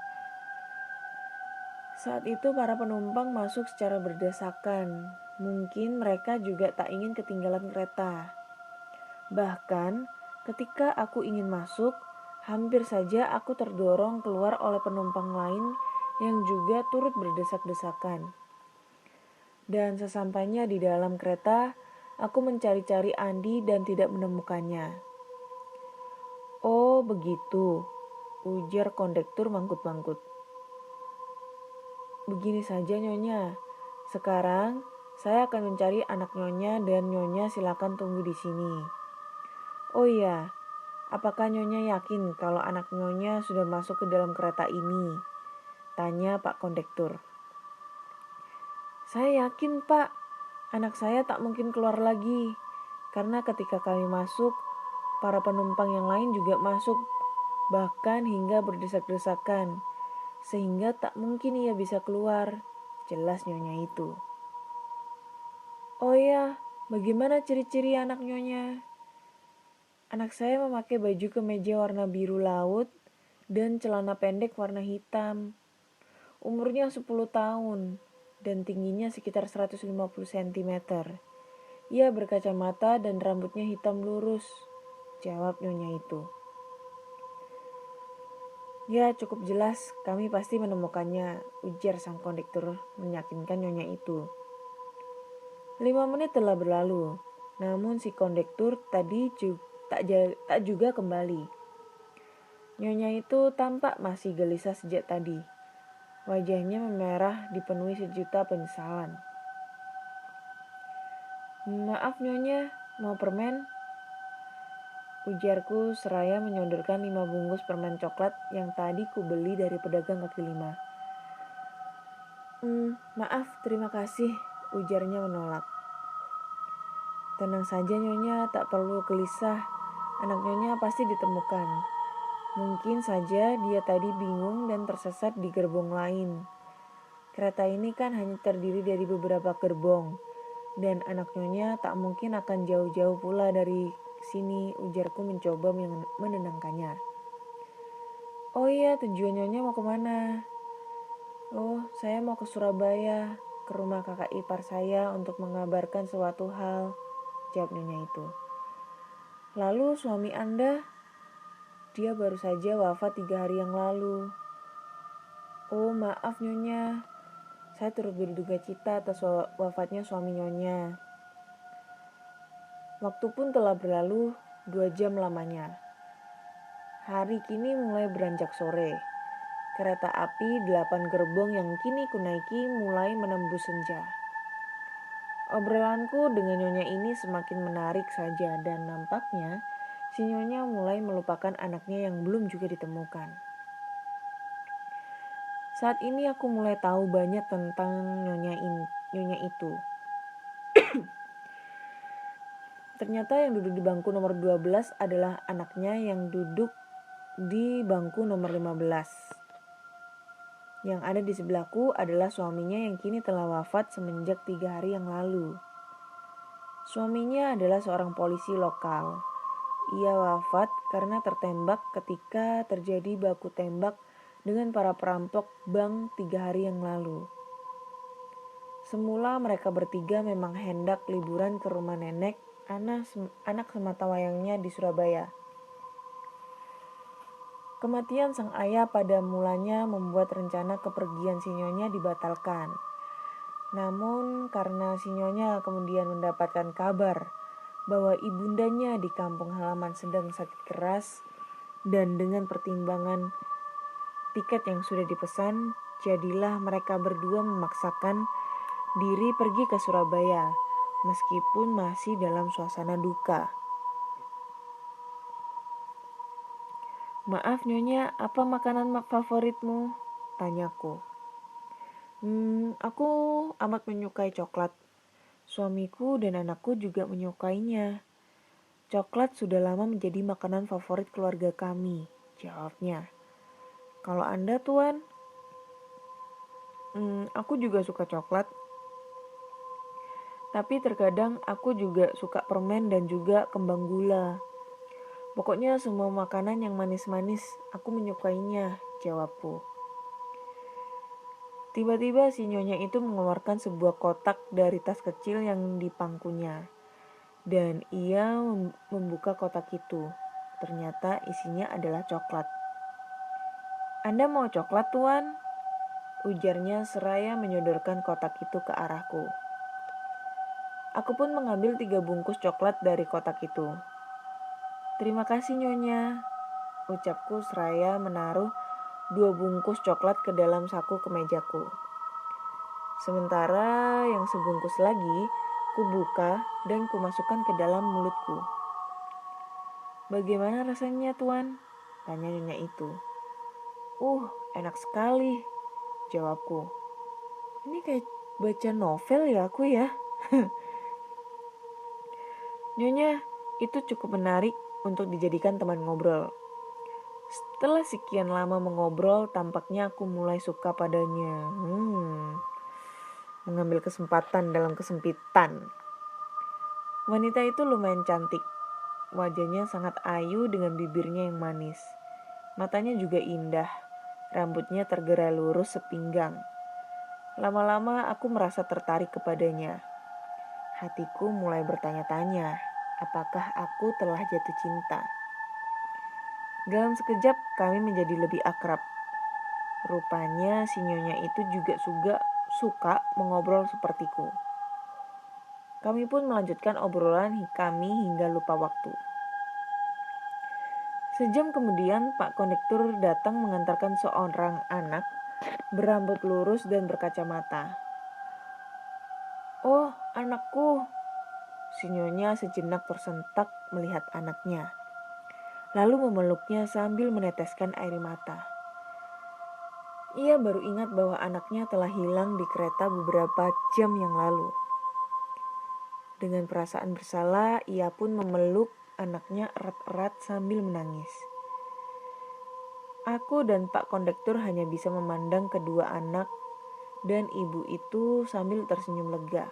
S2: Saat itu para penumpang masuk secara berdesakan. Mungkin mereka juga tak ingin ketinggalan kereta. Bahkan ketika aku ingin masuk, hampir saja aku terdorong keluar oleh penumpang lain yang juga turut berdesak-desakan. Dan sesampainya di dalam kereta, aku mencari-cari Andi dan tidak menemukannya. "Oh, begitu," ujar kondektur mangkut-mangkut. "Begini saja, Nyonya. Sekarang saya akan mencari anak Nyonya dan Nyonya silakan tunggu di sini. Oh iya, apakah Nyonya yakin kalau anak Nyonya sudah masuk ke dalam kereta ini?" tanya Pak kondektur. "Saya yakin, Pak. Anak saya tak mungkin keluar lagi. Karena ketika kami masuk, para penumpang yang lain juga masuk, bahkan hingga berdesak-desakan. Sehingga tak mungkin ia bisa keluar," jelas Nyonya itu. "Oh ya, bagaimana ciri-ciri anak Nyonya?" "Anak saya memakai baju kemeja warna biru laut dan celana pendek warna hitam. Umurnya 10 tahun. dan tingginya sekitar 150 cm. Ia berkacamata dan rambutnya hitam lurus, jawab nyonya itu. Ya, cukup jelas, kami pasti menemukannya, ujar sang kondektur meyakinkan nyonya itu. 5 menit telah berlalu, namun si kondektur tadi tak juga kembali. Nyonya itu tampak masih gelisah sejak tadi. Wajahnya memerah dipenuhi sejuta penyesalan. Maaf nyonya, mau permen? Ujarku seraya menyodorkan 5 bungkus permen coklat yang tadi kubeli dari pedagang kaki lima. Maaf, terima kasih, ujarnya menolak. Tenang saja nyonya, tak perlu gelisah. Anak nyonya pasti ditemukan. Mungkin saja dia tadi bingung dan tersesat di gerbong lain. Kereta ini kan hanya terdiri dari beberapa gerbong, dan anak nyonya tak mungkin akan jauh-jauh pula dari sini, ujarku mencoba menenangkannya. Oh iya, tujuan nyonya mau kemana? Oh, saya mau ke Surabaya, ke rumah kakak ipar saya untuk mengabarkan suatu hal, jawab nyonya itu. Lalu suami Anda? Dia baru saja wafat 3 hari yang lalu. Oh, maaf nyonya, saya turut berduka cita atas wafatnya suami nyonya. Waktu pun telah berlalu 2 jam lamanya. Hari kini mulai beranjak sore. Kereta api 8 gerbong yang kini kunaiki mulai menembus senja. Obrolanku dengan nyonya ini semakin menarik saja dan nampaknya si nyonya mulai melupakan anaknya yang belum juga ditemukan. Saat ini aku mulai tahu banyak tentang nyonya itu. Ternyata yang duduk di bangku nomor 12 adalah anaknya yang duduk di bangku nomor 15. Yang ada di sebelahku adalah suaminya yang kini telah wafat semenjak 3 hari yang lalu. Suaminya adalah seorang polisi lokal. Ia wafat karena tertembak ketika terjadi baku tembak dengan para perampok bank 3 hari yang lalu. Semula mereka bertiga memang hendak liburan ke rumah nenek anak sematawayangnya di Surabaya. Kematian sang ayah pada mulanya membuat rencana kepergian si nyonya dibatalkan. Namun karena si nyonya kemudian mendapatkan kabar bahwa ibundanya di kampung halaman sedang sakit keras dan dengan pertimbangan tiket yang sudah dipesan, jadilah mereka berdua memaksakan diri pergi ke Surabaya meskipun masih dalam suasana duka. Maaf nyonya, apa makanan favoritmu? Tanyaku. Aku amat menyukai coklat. Suamiku dan anakku juga menyukainya. Coklat sudah lama menjadi makanan favorit keluarga kami, jawabnya. Kalau Anda, Tuan? Aku juga suka coklat. Tapi terkadang aku juga suka permen dan juga kembang gula. Pokoknya semua makanan yang manis-manis aku menyukainya, jawabku. Tiba-tiba si nyonya itu mengeluarkan sebuah kotak dari tas kecil yang di pangkunya. Dan ia membuka kotak itu. Ternyata isinya adalah coklat. Anda mau coklat, Tuan? Ujarnya seraya menyodorkan kotak itu ke arahku. Aku pun mengambil 3 bungkus coklat dari kotak itu. Terima kasih nyonya, ucapku seraya menaruh 2 bungkus coklat ke dalam saku kemejaku. Sementara yang sebungkus lagi, ku buka dan ku masukkan ke dalam mulutku. Bagaimana rasanya, Tuan? Tanya nyonya itu. Enak sekali, jawabku. Ini kayak baca novel ya aku ya. Nyonya, itu cukup menarik untuk dijadikan teman ngobrol. Setelah sekian lama mengobrol, tampaknya aku mulai suka padanya. Mengambil kesempatan dalam kesempitan. Wanita itu lumayan cantik. Wajahnya sangat ayu dengan bibirnya yang manis. Matanya juga indah. Rambutnya tergerai lurus sepinggang. Lama-lama aku merasa tertarik kepadanya. Hatiku mulai bertanya-tanya, apakah aku telah jatuh cinta? Dalam sekejap kami menjadi lebih akrab. Rupanya si nyonya itu juga suka mengobrol sepertiku. Kami pun melanjutkan obrolan kami hingga lupa waktu. Sejam kemudian Pak Kondektur datang mengantarkan seorang anak berambut lurus dan berkacamata. "Oh, anakku." Si nyonya sejenak tersentak melihat anaknya, lalu memeluknya sambil meneteskan air mata. Ia baru ingat bahwa anaknya telah hilang di kereta beberapa jam yang lalu. Dengan perasaan bersalah, ia pun memeluk anaknya erat-erat sambil menangis. Aku dan Pak Kondektur hanya bisa memandang kedua anak dan ibu itu sambil tersenyum lega.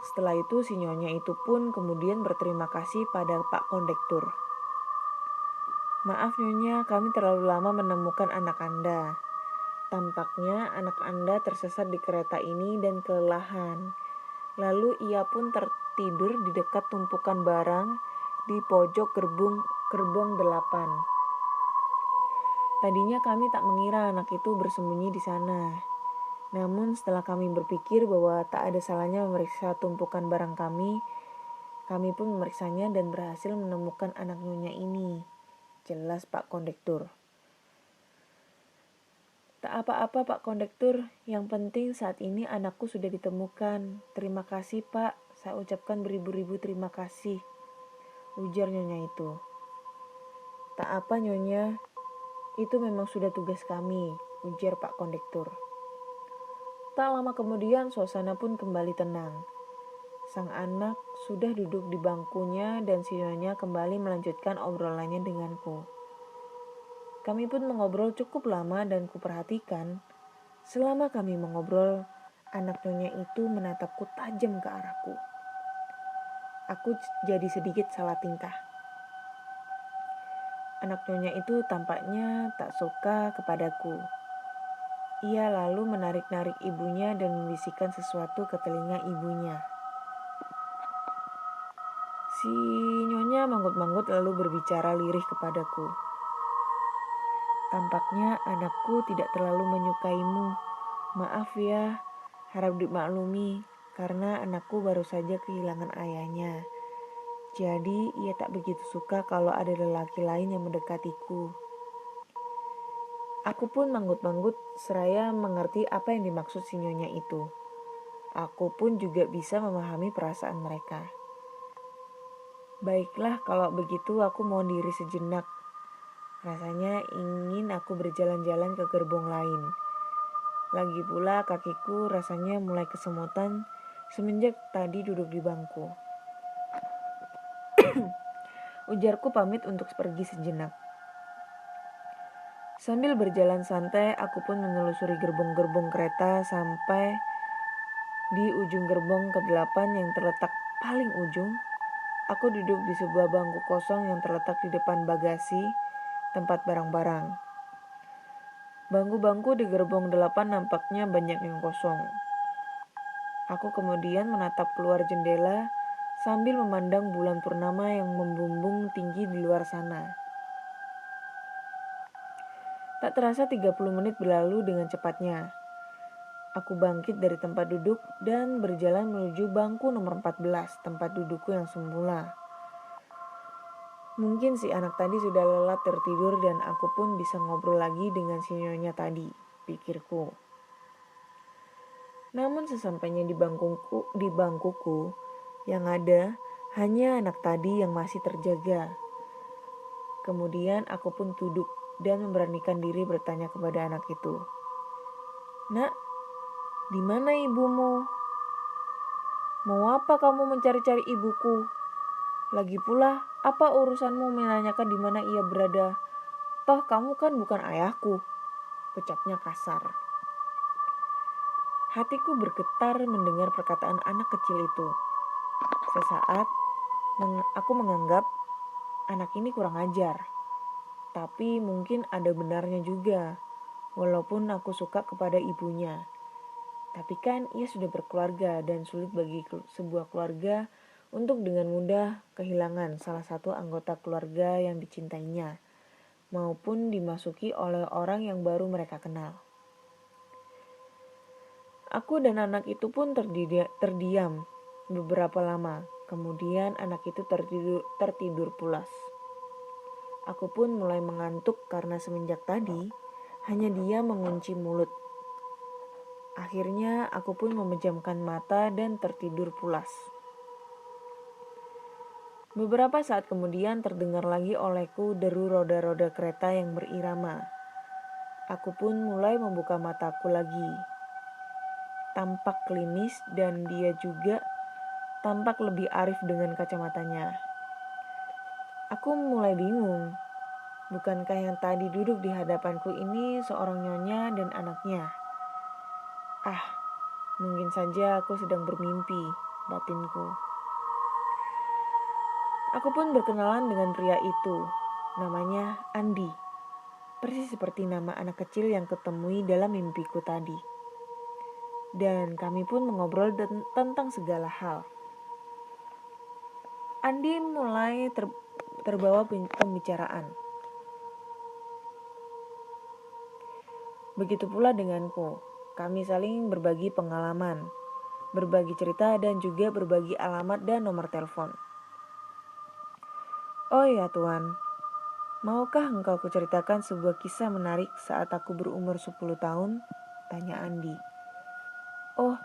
S2: Setelah itu si nyonya itu pun kemudian berterima kasih pada Pak Kondektur. "Maaf nyonya, kami terlalu lama menemukan anak Anda. Tampaknya anak Anda tersesat di kereta ini dan kelelahan. Lalu ia pun tertidur di dekat tumpukan barang di pojok gerbong 8. Tadinya kami tak mengira anak itu bersembunyi di sana. Namun setelah kami berpikir bahwa tak ada salahnya memeriksa tumpukan barang kami pun memeriksanya dan berhasil menemukan anak nyonya ini," jelas Pak Kondektur. "Tak apa-apa Pak Kondektur, yang penting saat ini anakku sudah ditemukan. Terima kasih Pak, saya ucapkan beribu-ribu terima kasih," ujar nyonya itu. "Tak apa nyonya, itu memang sudah tugas kami," ujar Pak Kondektur. Tak lama kemudian suasana pun kembali tenang. Sang anak sudah duduk di bangkunya dan si nyonya kembali melanjutkan obrolannya denganku. Kami pun mengobrol cukup lama dan kuperhatikan selama kami mengobrol, anak nyonya itu menatapku tajam ke arahku. Aku jadi sedikit salah tingkah. Anak nyonya itu tampaknya tak suka kepadaku. Ia lalu menarik-narik ibunya dan membisikkan sesuatu ke telinga ibunya. Si nyonya manggut-manggut lalu berbicara lirih kepadaku. "Tampaknya anakku tidak terlalu menyukaimu. Maaf ya, harap dimaklumi karena anakku baru saja kehilangan ayahnya. Jadi ia tak begitu suka kalau ada lelaki lain yang mendekatiku." Aku pun manggut-manggut seraya mengerti apa yang dimaksud si nyonya itu. Aku pun juga bisa memahami perasaan mereka. "Baiklah kalau begitu aku mohon diri sejenak. Rasanya ingin aku berjalan-jalan ke gerbong lain. Lagi pula kakiku rasanya mulai kesemutan semenjak tadi duduk di bangku," ujarku pamit untuk pergi sejenak. Sambil berjalan santai, aku pun menelusuri gerbong-gerbong kereta sampai di ujung gerbong ke-8 yang terletak paling ujung. Aku duduk di sebuah bangku kosong yang terletak di depan bagasi tempat barang-barang. Bangku-bangku di gerbong 8 nampaknya banyak yang kosong. Aku kemudian menatap keluar jendela sambil memandang bulan purnama yang membumbung tinggi di luar sana. Tak terasa 30 menit berlalu dengan cepatnya. Aku bangkit dari tempat duduk dan berjalan menuju bangku nomor 14, tempat dudukku yang semula. Mungkin si anak tadi sudah lelah tertidur dan aku pun bisa ngobrol lagi dengan si nyonya tadi, pikirku. Namun sesampainya di bangkuku, yang ada hanya anak tadi yang masih terjaga. Kemudian aku pun duduk dan memberanikan diri bertanya kepada anak itu. "Nak, di mana ibumu? Mau apa kamu mencari-cari ibuku? Lagi pula, apa urusanmu menanyakan di mana ia berada? Toh kamu kan bukan ayahku," ucapnya kasar. Hatiku bergetar mendengar perkataan anak kecil itu. Sesaat, aku menganggap anak ini kurang ajar. Tapi mungkin ada benarnya juga. walaupun aku suka kepada ibunya. Tapi kan ia sudah berkeluarga dan sulit bagi sebuah keluarga untuk dengan mudah kehilangan salah satu anggota keluarga yang dicintainya, maupun dimasuki oleh orang yang baru mereka kenal. Aku dan anak itu pun terdiam beberapa lama, kemudian anak itu tertidur pulas. Aku pun mulai mengantuk karena semenjak tadi hanya dia mengunci mulut. Akhirnya aku pun memejamkan mata dan tertidur pulas. Beberapa saat kemudian terdengar lagi olehku deru roda-roda kereta yang berirama. Aku pun mulai membuka mataku lagi. Tampak klinis dan dia juga tampak lebih arif dengan kacamatanya. Aku mulai bingung. Bukankah yang tadi duduk di hadapanku ini seorang nyonya dan anaknya? Mungkin saja aku sedang bermimpi, batinku. Aku pun berkenalan dengan pria itu. Namanya Andi. Persis seperti nama anak kecil yang kutemui dalam mimpiku tadi. Dan kami pun mengobrol tentang segala hal. Andi mulai terbawa pembicaraan. Begitu pula denganku. Kami saling berbagi pengalaman, berbagi cerita, dan juga berbagi alamat dan nomor telepon. Oh ya Tuan, maukah engkau kuceritakan sebuah kisah menarik saat aku berumur 10 tahun? Tanya Andi. Oh,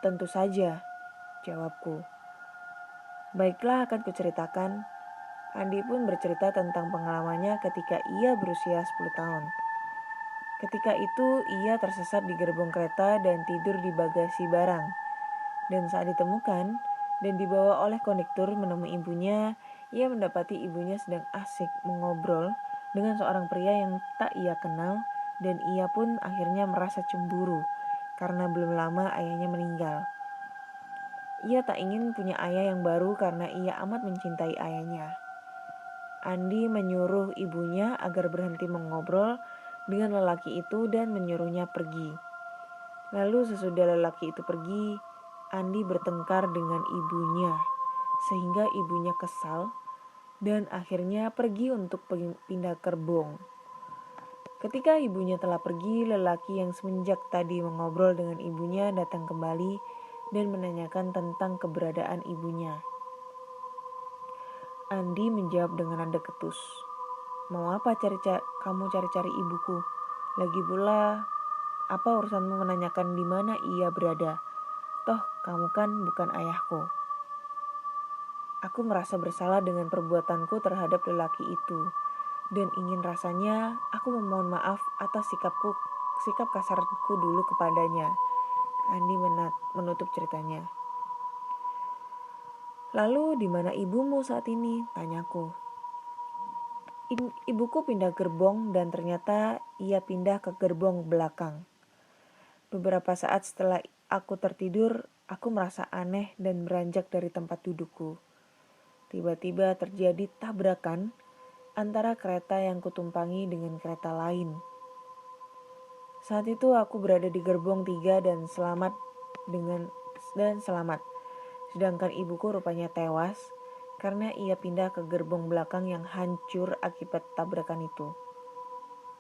S2: tentu saja, jawabku. Baiklah, akan kuceritakan. Andi pun bercerita tentang pengalamannya ketika ia berusia 10 tahun. Ketika itu ia tersesat di gerbong kereta dan tidur di bagasi barang. Dan saat ditemukan dan dibawa oleh kondektur menemui ibunya, ia mendapati ibunya sedang asik mengobrol dengan seorang pria yang tak ia kenal, dan ia pun akhirnya merasa cemburu karena belum lama ayahnya meninggal. Ia tak ingin punya ayah yang baru karena ia amat mencintai ayahnya. Andi menyuruh ibunya agar berhenti mengobrol dengan lelaki itu dan menyuruhnya pergi. Lalu sesudah lelaki itu pergi, Andi bertengkar dengan ibunya sehingga ibunya kesal dan akhirnya pergi untuk pindah gerbong. Ketika ibunya telah pergi, lelaki yang semenjak tadi mengobrol dengan ibunya datang kembali dan menanyakan tentang keberadaan ibunya. Andi menjawab dengan nada ketus. Mau apa kamu cari-cari ibuku? Lagi pula, apa urusanmu menanyakan di mana ia berada? Toh, kamu kan bukan ayahku. Aku merasa bersalah dengan perbuatanku terhadap lelaki itu, dan ingin rasanya aku memohon maaf atas sikap kasarku dulu kepadanya. Andi menutup ceritanya. Lalu di mana ibumu saat ini? Tanyaku. Ibuku pindah gerbong dan ternyata ia pindah ke gerbong belakang. Beberapa saat setelah aku tertidur, aku merasa aneh dan beranjak dari tempat dudukku. Tiba-tiba terjadi tabrakan antara kereta yang kutumpangi dengan kereta lain. Saat itu aku berada di gerbong 3 dan selamat. Sedangkan ibuku rupanya tewas karena ia pindah ke gerbong belakang yang hancur akibat tabrakan itu.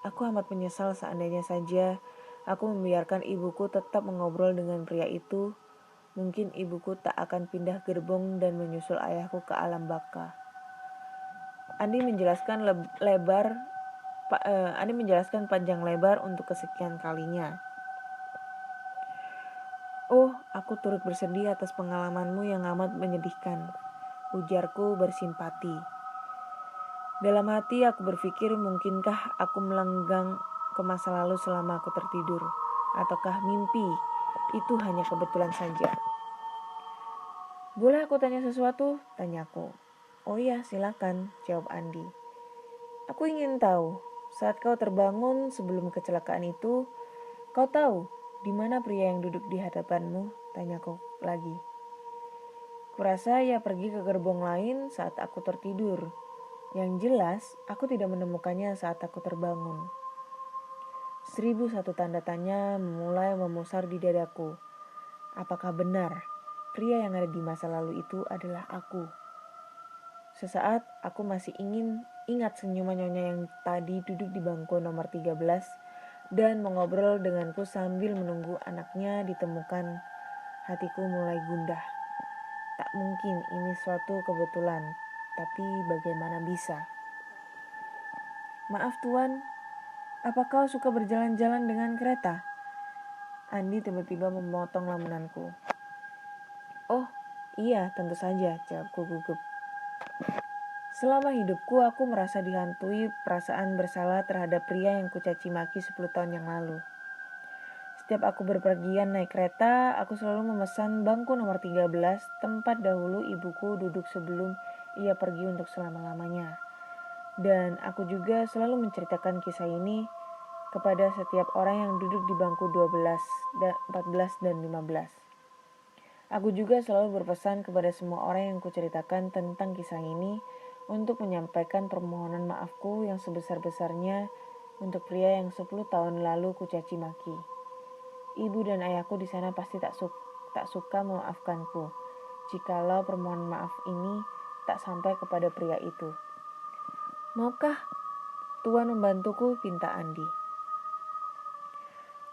S2: Aku amat menyesal seandainya saja aku membiarkan ibuku tetap mengobrol dengan pria itu. Mungkin ibuku tak akan pindah gerbong dan menyusul ayahku ke alam baka. Andi menjelaskan panjang lebar untuk kesekian kalinya. Oh, aku turut bersedih atas pengalamanmu yang amat menyedihkan, ujarku bersimpati. Dalam hati aku berpikir mungkinkah aku melenggang ke masa lalu selama aku tertidur, ataukah mimpi itu hanya kebetulan saja. Boleh aku tanya sesuatu? Tanyaku. Oh iya, silakan, jawab Andi. Aku ingin tahu, saat kau terbangun sebelum kecelakaan itu, kau tahu di mana pria yang duduk di hadapanmu? Tanyaku lagi. Kurasa ia pergi ke gerbong lain saat aku tertidur. Yang jelas, aku tidak menemukannya saat aku terbangun. 1001 tanda tanya mulai memusar di dadaku. Apakah benar pria yang ada di masa lalu itu adalah aku? Sesaat aku masih ingat senyuman nyonya yang tadi duduk di bangku nomor 13 dan mengobrol denganku sambil menunggu anaknya ditemukan. Hatiku mulai gundah. Tak mungkin ini suatu kebetulan, tapi bagaimana bisa? Maaf tuan, apa kau suka berjalan-jalan dengan kereta? Andi tiba-tiba memotong lamunanku. Oh, iya, tentu saja, jawabku gugup. Selama hidupku aku merasa dihantui perasaan bersalah terhadap pria yang kucaci maki 10 tahun yang lalu. Setiap aku berpergian naik kereta, aku selalu memesan bangku nomor 13, tempat dahulu ibuku duduk sebelum ia pergi untuk selama-lamanya. Dan aku juga selalu menceritakan kisah ini kepada setiap orang yang duduk di bangku 12, 14, dan 15. Aku juga selalu berpesan kepada semua orang yang kuceritakan tentang kisah ini untuk menyampaikan permohonan maafku yang sebesar-besarnya untuk pria yang 10 tahun lalu kucaci maki. Ibu dan ayahku di sana pasti tak suka memaafkanku jikalau permohonan maaf ini tak sampai kepada pria itu. Maukah Tuan membantuku? Pinta Andi.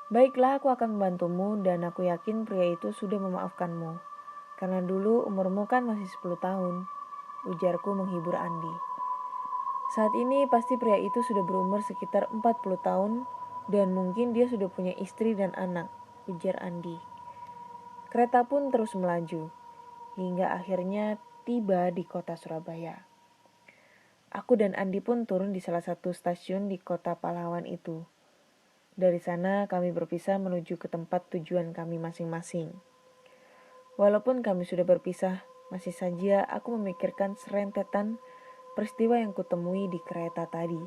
S2: Baiklah, aku akan membantumu dan aku yakin pria itu sudah memaafkanmu. Karena dulu umurmu kan masih 10 tahun, ujarku menghibur Andi. Saat ini pasti pria itu sudah berumur sekitar 40 tahun dan mungkin dia sudah punya istri dan anak, ujar Andi. Kereta pun terus melaju, hingga akhirnya tiba di kota Surabaya. Aku dan Andi pun turun di salah satu stasiun di kota pahlawan itu. Dari sana kami berpisah menuju ke tempat tujuan kami masing-masing. Walaupun kami sudah berpisah, masih saja aku memikirkan serentetan peristiwa yang kutemui di kereta tadi.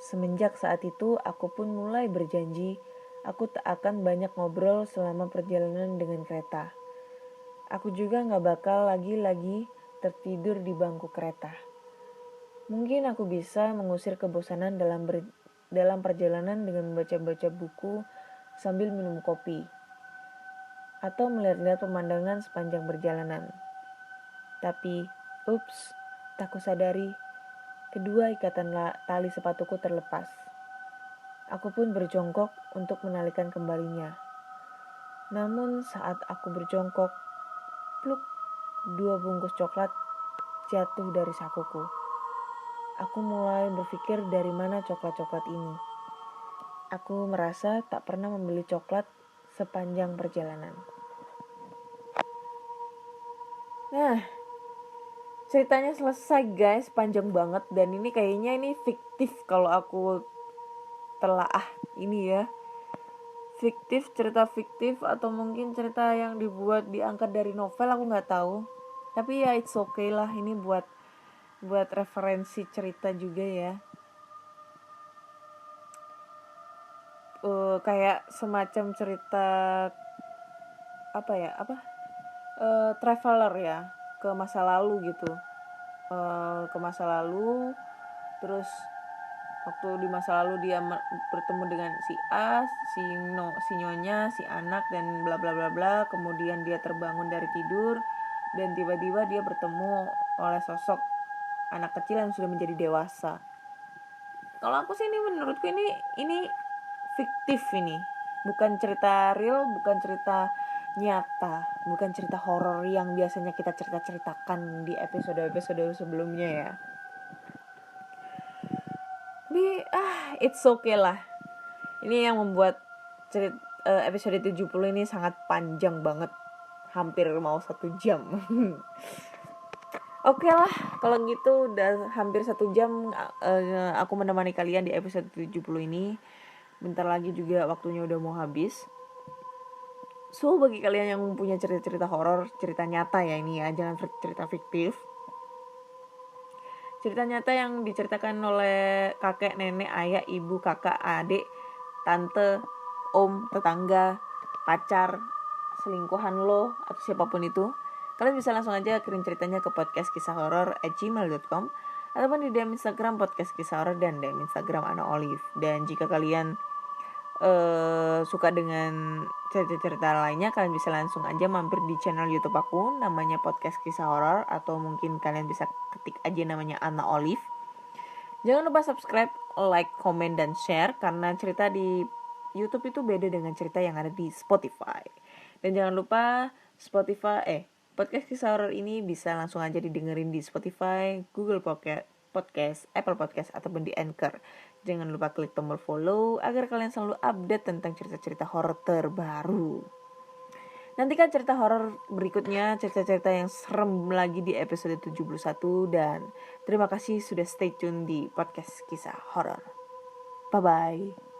S2: Semenjak saat itu, aku pun mulai berjanji aku tak akan banyak ngobrol selama perjalanan dengan kereta. Aku juga gak bakal lagi-lagi tertidur di bangku kereta. Mungkin aku bisa mengusir kebosanan dalam perjalanan dengan membaca-baca buku sambil minum kopi atau melihat-lihat pemandangan sepanjang perjalanan. Tapi, tak kusadari, kedua ikatan tali sepatuku terlepas. Aku pun berjongkok untuk menalikan kembalinya. Namun saat aku berjongkok, pluk, 2 bungkus coklat jatuh dari sakuku. Aku mulai berpikir dari mana coklat-coklat ini. Aku merasa tak pernah membeli coklat sepanjang perjalanan. Nah, ceritanya selesai guys, panjang banget dan ini kayaknya ini fiktif kalau aku telaah ini ya. Fiktif, cerita fiktif atau mungkin cerita yang diangkat dari novel, aku nggak tahu. Tapi ya it's okay lah, ini buat referensi cerita juga ya. Kayak semacam cerita traveler ya, ke masa lalu gitu. Ke masa lalu, terus waktu di masa lalu dia bertemu dengan si A, si Nyonya, si anak dan bla bla bla bla. Kemudian dia terbangun dari tidur dan tiba-tiba dia bertemu oleh sosok anak kecil yang sudah menjadi dewasa. Kalau aku sih menurutku ini fiktif ini. Bukan cerita real, bukan cerita nyata, bukan cerita horor yang biasanya kita ceritakan di episode-episode sebelumnya ya. Tapi it's okay lah. Ini yang membuat episode 70 ini sangat panjang banget. Hampir mau 1 jam. Oke lah, kalau gitu udah hampir 1 jam aku menemani kalian di episode 70 ini. Bentar lagi juga waktunya udah mau habis. So bagi kalian yang punya cerita-cerita horor, cerita nyata ya ini ya, jangan cerita fiktif. Cerita nyata yang diceritakan oleh kakek, nenek, ayah, ibu, kakak, adik, tante, om, tetangga, pacar, selingkuhan lo, atau siapapun itu. Kalian bisa langsung aja kirim ceritanya ke podcastkisahhoror@gmail.com ataupun di DM Instagram podcast kisah horor dan DM Instagram Ana Olive. Dan jika kalian suka dengan cerita-cerita lainnya, kalian bisa langsung aja mampir di channel YouTube aku, namanya Podcast Kisah Horor, atau mungkin kalian bisa ketik aja namanya Anna Olive. Jangan lupa subscribe, like, komen, dan share, karena cerita di YouTube itu beda dengan cerita yang ada di Spotify. Dan jangan lupa Podcast Kisah Horor ini bisa langsung aja didengerin di Spotify, Google Podcast, Apple Podcast, ataupun di Anchor. Jangan lupa klik tombol follow agar kalian selalu update tentang cerita-cerita horor terbaru. Nantikan cerita horor berikutnya, cerita-cerita yang serem lagi di episode 71. Dan terima kasih sudah stay tune di Podcast Kisah Horor. Bye-bye.